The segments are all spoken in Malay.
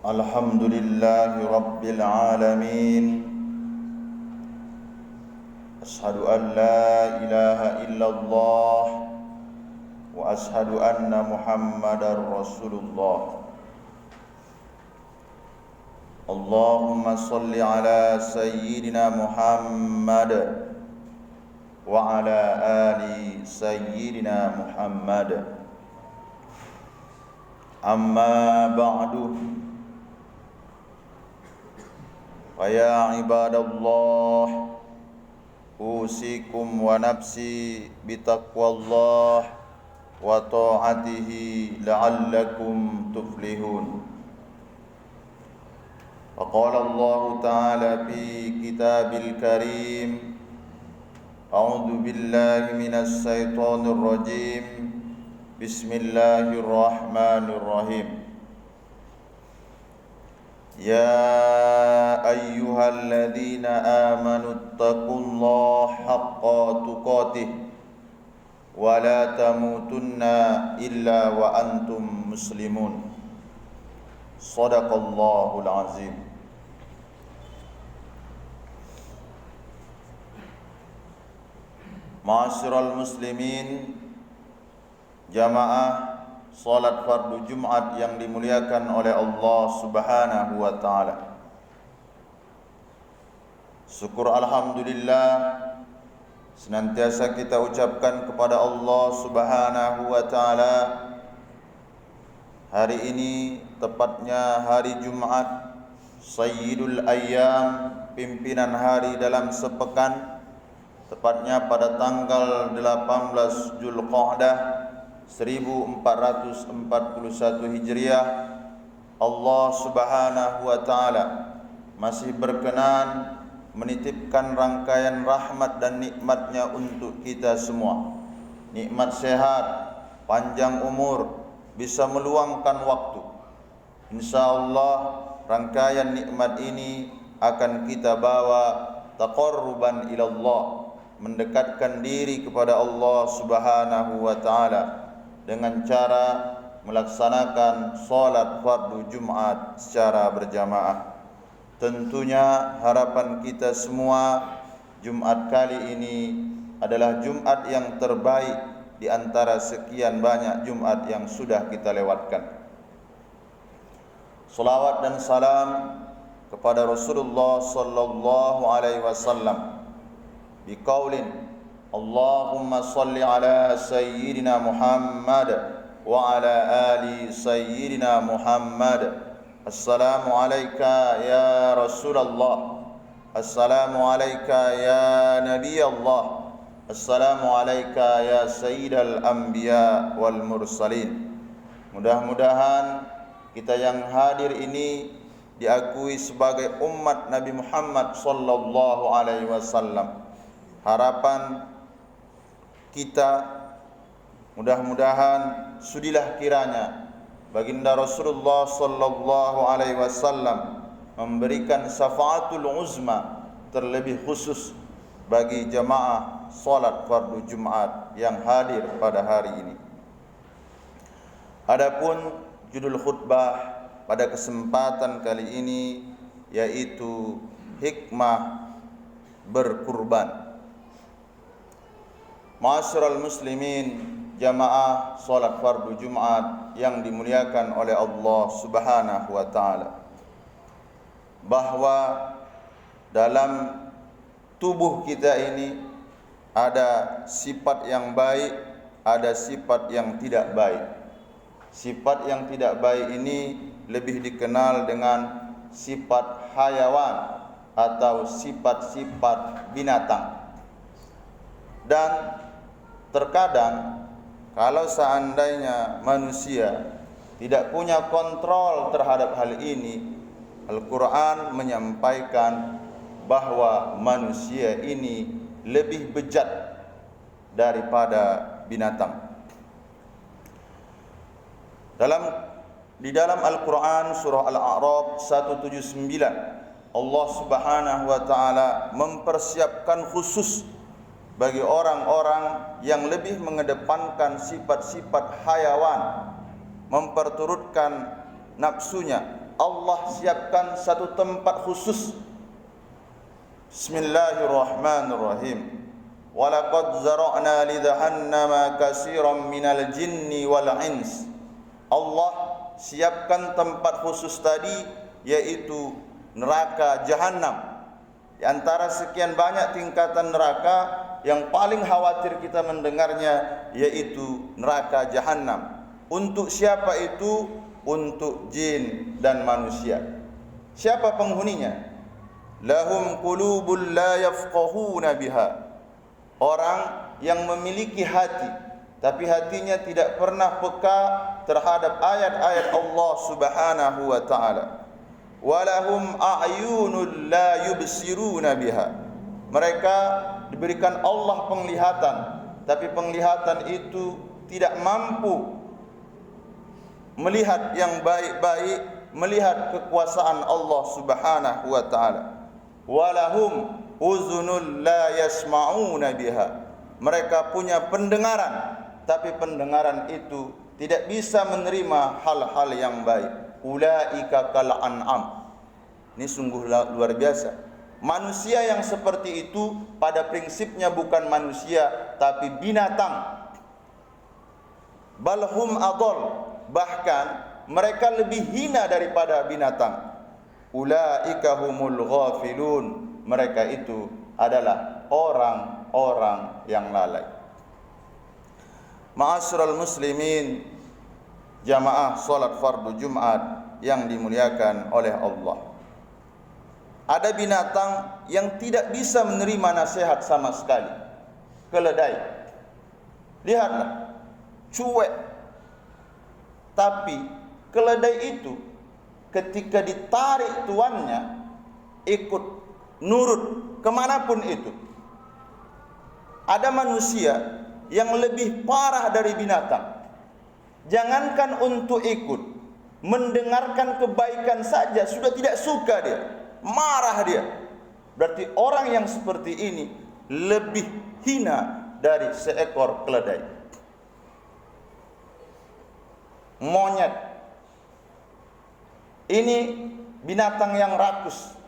Alhamdulillahi Rabbil Alamin. Ashhadu an la ilaha illallah wa ashhadu anna Muhammadar Rasulullah. Allahumma salli ala Sayyidina Muhammad wa ala ali Sayyidina Muhammad. Amma ba'du. Faya ibadallah, usikum wa nafsi bitaqwallah wa ta'atihi la'allakum tuflihun. Faqala Allah Ta'ala fi kitabil karim, a'udzu billahi minas syaitonir rajim. Bismillahirrahmanirrahim. Ya ayyuhalladzina amanu taqullaha haqqa tuqatih wa la tamutunna illa wa antum muslimun. Shadaqallahul azim. Ma'asyiral muslimin, jamaah salat fardu Jumat yang dimuliakan oleh Allah Subhanahu wa taala. Syukur alhamdulillah senantiasa kita ucapkan kepada Allah Subhanahu wa taala. Hari ini tepatnya hari Jumat, Sayyidul Ayyam, pimpinan hari dalam sepekan, tepatnya pada tanggal 18 Zulqa'dah 1441 Hijriah. Allah Subhanahu wa taala masih berkenan menitipkan rangkaian rahmat dan nikmatnya untuk kita semua. Nikmat sehat, panjang umur, bisa meluangkan waktu. InsyaAllah rangkaian nikmat ini akan kita bawa taqarruban ilallah, mendekatkan diri kepada Allah Subhanahu wa taala dengan cara melaksanakan salat fardu Jumat secara berjamaah. Tentunya harapan kita semua Jumat kali ini adalah Jumat yang terbaik di antara sekian banyak Jumat yang sudah kita lewatkan. Salawat dan salam kepada Rasulullah sallallahu alaihi wasallam biqaulin Allahumma salli ala Sayyidina Muhammad wa ala ali Sayyidina Muhammad. Assalamu alayka ya Rasulullah. Assalamu alayka ya Nabi Allah. Assalamu alayka ya Sayyidal Anbiya wal Mursalin. Mudah-mudahan kita yang hadir ini diakui sebagai umat Nabi Muhammad sallallahu alaihi wasallam. Harapan kita mudah-mudahan sudilah kiranya baginda Rasulullah sallallahu alaihi wasallam memberikan syafaatul uzma, terlebih khusus bagi jamaah salat fardu Jumat yang hadir pada hari ini. Adapun judul khutbah pada kesempatan kali ini yaitu hikmah berkurban. Ma'asyiral muslimin, jamaah salat fardu Jumat yang dimuliakan oleh Allah Subhanahu wa taala, bahwa dalam tubuh kita ini ada sifat yang baik, ada sifat yang tidak baik. Sifat yang tidak baik ini lebih dikenal dengan sifat hayawan atau sifat-sifat binatang. Dan terkadang kalau seandainya manusia tidak punya kontrol terhadap hal ini, Al-Quran menyampaikan bahwa manusia ini lebih bejat daripada binatang. Di dalam Al-Quran surah Al-A'raf 179, Allah Subhanahu wa taala mempersiapkan khusus bagi orang-orang yang lebih mengedepankan sifat-sifat hayawan, memperturutkan nafsunya. Allah siapkan satu tempat khusus. Bismillahirrahmanirrahim. Walaqad zara'na li jahannama katsiran minal jinni wal ins. Allah siapkan tempat khusus tadi, yaitu neraka jahanam. Di antara sekian banyak tingkatan neraka, yang paling khawatir kita mendengarnya yaitu neraka jahanam. Untuk siapa itu? Untuk jin dan manusia. Siapa penghuninya? Lahum qulubul la yafqahuna biha. Orang yang memiliki hati, tapi hatinya tidak pernah peka terhadap ayat-ayat Allah Subhanahu wa taala. Walahum a'yunul la yubsiruna biha. Mereka diberikan Allah penglihatan, tapi penglihatan itu tidak mampu melihat yang baik-baik, melihat kekuasaan Allah Subhanahu wa taala. Walahum uzunul la yasma'una biha. Mereka punya pendengaran, tapi pendengaran itu tidak bisa menerima hal-hal yang baik. Ulaika kal an'am. Ini sungguh luar biasa. Manusia yang seperti itu pada prinsipnya bukan manusia, tapi binatang. Balhum adol. Bahkan mereka lebih hina daripada binatang. Ulaika humul ghafilun. Mereka itu adalah orang-orang yang lalai. Ma'asyiral muslimin, jamaah salat fardu Jumat yang dimuliakan oleh Allah. Ada binatang yang tidak bisa menerima nasihat sama sekali. Keledai. Lihatlah, cuek. Tapi keledai itu ketika ditarik tuannya ikut nurut kemanapun itu. Ada manusia yang lebih parah dari binatang. Jangankan untuk ikut, mendengarkan kebaikan saja sudah tidak suka dia, marah dia. Berarti orang yang seperti ini lebih hina dari seekor keledai. Monyet ini binatang yang rakus.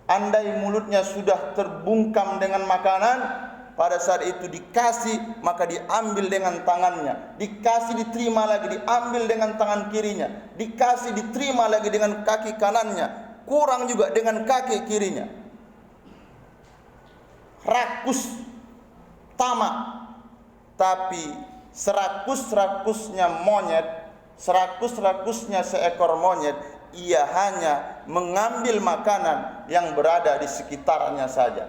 Andai mulutnya sudah terbungkam dengan makanan, pada saat itu dikasih, maka diambil dengan tangannya, dikasih diterima lagi, diambil dengan tangan kirinya, dikasih diterima lagi dengan kaki kanannya, kurang juga dengan kaki kirinya. Rakus, tamak. Tapi serakus-rakusnya monyet, serakus-rakusnya seekor monyet, ia hanya mengambil makanan yang berada di sekitarnya saja.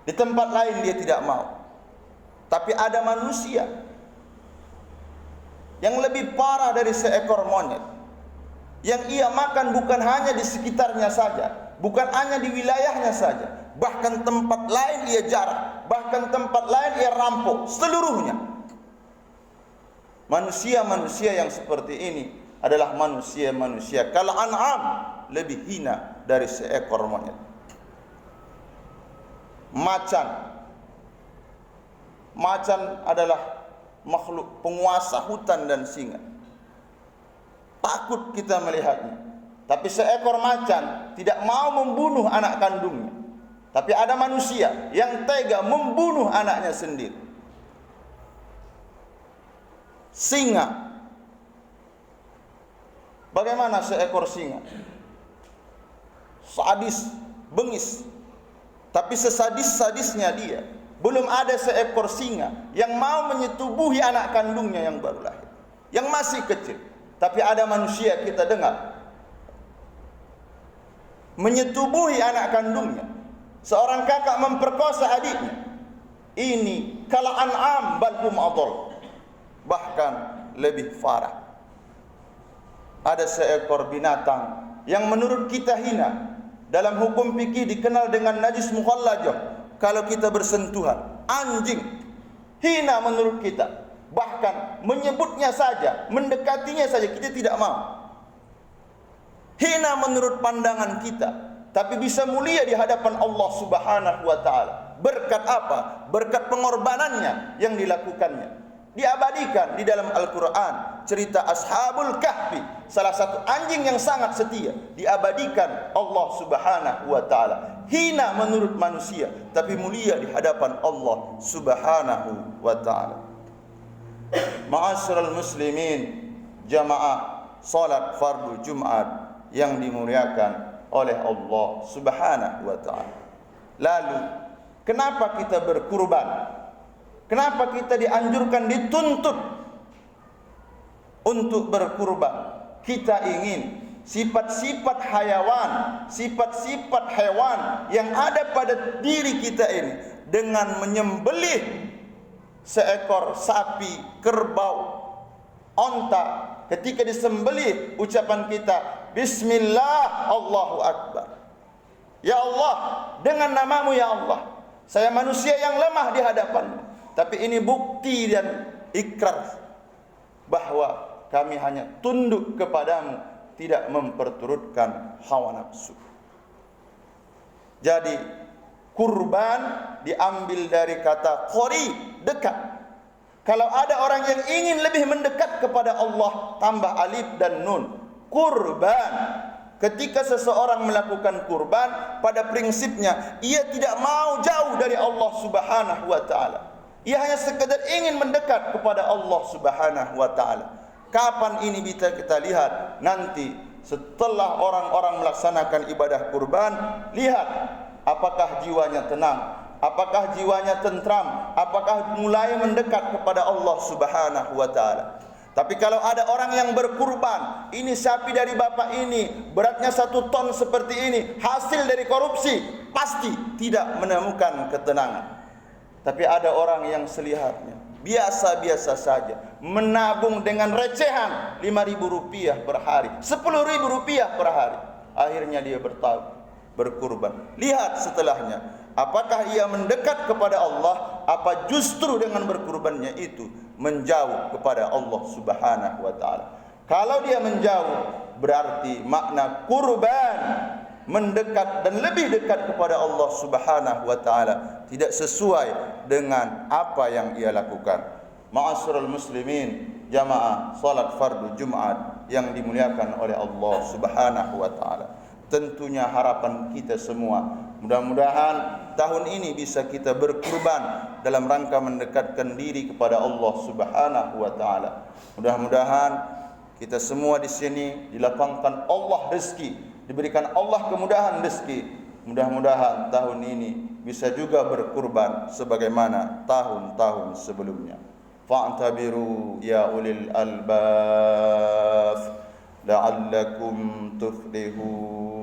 Di tempat lain dia tidak mau. Tapi ada manusia yang lebih parah dari seekor monyet, yang ia makan bukan hanya di sekitarnya saja, bukan hanya di wilayahnya saja, bahkan tempat lain ia jarak, bahkan tempat lain ia rampok seluruhnya. Manusia-manusia yang seperti ini adalah manusia-manusia kal an'am, lebih hina dari seekor monyet. Macan adalah makhluk penguasa hutan dan singa. Takut kita melihatnya. Tapi seekor macan tidak mau membunuh anak kandungnya. Tapi ada manusia yang tega membunuh anaknya sendiri. Singa. Bagaimana seekor singa? Sadis, bengis. Tapi sesadis-sadisnya dia, belum ada seekor singa yang mau menyetubuhi anak kandungnya yang baru lahir, yang masih kecil. Tapi ada manusia kita dengar menyetubuhi anak kandungnya. Seorang kakak memperkosa adiknya. Ini kal an'am bal hum adall. Bahkan lebih parah. Ada seekor binatang yang menurut kita hina. Dalam hukum fikih dikenal dengan najis mukhallajah. Kalau kita bersentuhan, anjing hina menurut kita. Bahkan menyebutnya saja, mendekatinya saja kita tidak mau. Hina menurut pandangan kita, tapi bisa mulia di hadapan Allah Subhanahu wa taala. Berkat apa? Berkat pengorbanannya yang dilakukannya. Diabadikan di dalam Al-Quran cerita Ashabul Kahfi, salah satu anjing yang sangat setia, diabadikan Allah Subhanahu wa ta'ala. Hina menurut manusia, tapi mulia di hadapan Allah Subhanahu wa ta'ala. Ma'asyiral muslimin, jamaah salat fardu Jumat yang dimuliakan oleh Allah Subhanahu wa ta'ala. Lalu, kenapa kita berkurban? Kenapa kita dianjurkan, dituntut untuk berkurban? Kita ingin sifat-sifat hayawan, sifat-sifat hewan yang ada pada diri kita ini, dengan menyembelih seekor sapi, kerbau, onta, ketika disembelih ucapan kita Bismillah, Allahu Akbar. Ya Allah, dengan namamu ya Allah, saya manusia yang lemah di hadapanmu, tapi ini bukti dan ikrar bahwa kami hanya tunduk kepadamu, tidak memperturutkan hawa nafsu. Jadi kurban diambil dari kata qori, dekat. Kalau ada orang yang ingin lebih mendekat kepada Allah, tambah alif dan nun, kurban. Ketika seseorang melakukan kurban, pada prinsipnya ia tidak mau jauh dari Allah Subhanahu wa ta'ala. Ia hanya sekedar ingin mendekat kepada Allah Subhanahu wa ta'ala. Kapan ini bisa kita lihat? Nanti setelah orang-orang melaksanakan ibadah kurban, lihat apakah jiwanya tenang, apakah jiwanya tentram, apakah mulai mendekat kepada Allah Subhanahu wa ta'ala. Tapi kalau ada orang yang berkurban, ini sapi dari bapak ini, beratnya 1 ton seperti ini, hasil dari korupsi, pasti tidak menemukan ketenangan. Tapi ada orang yang selihatnya biasa-biasa saja, menabung dengan recehan 5.000 rupiah per hari, 10.000 rupiah per hari, akhirnya dia berkurban. Lihat setelahnya, apakah ia mendekat kepada Allah, apa justru dengan berkurbannya itu menjauh kepada Allah Subhanahu wa ta'ala. Kalau dia menjauh, berarti makna kurban, mendekat dan lebih dekat kepada Allah Subhanahu wa ta'ala, tidak sesuai dengan apa yang ia lakukan. Ma'asyiral muslimin, jamaah salat fardu Jumat yang dimuliakan oleh Allah Subhanahu wa ta'ala. Tentunya harapan kita semua, mudah-mudahan tahun ini bisa kita berkurban dalam rangka mendekatkan diri kepada Allah Subhanahu wa ta'ala. Mudah-mudahan kita semua di sini dilapangkan Allah rezeki, diberikan Allah kemudahan rezeki. Mudah-mudahan tahun ini bisa juga berkurban sebagaimana tahun-tahun sebelumnya. Fa'tabiru ya ulil albab la'allakum tuflihun.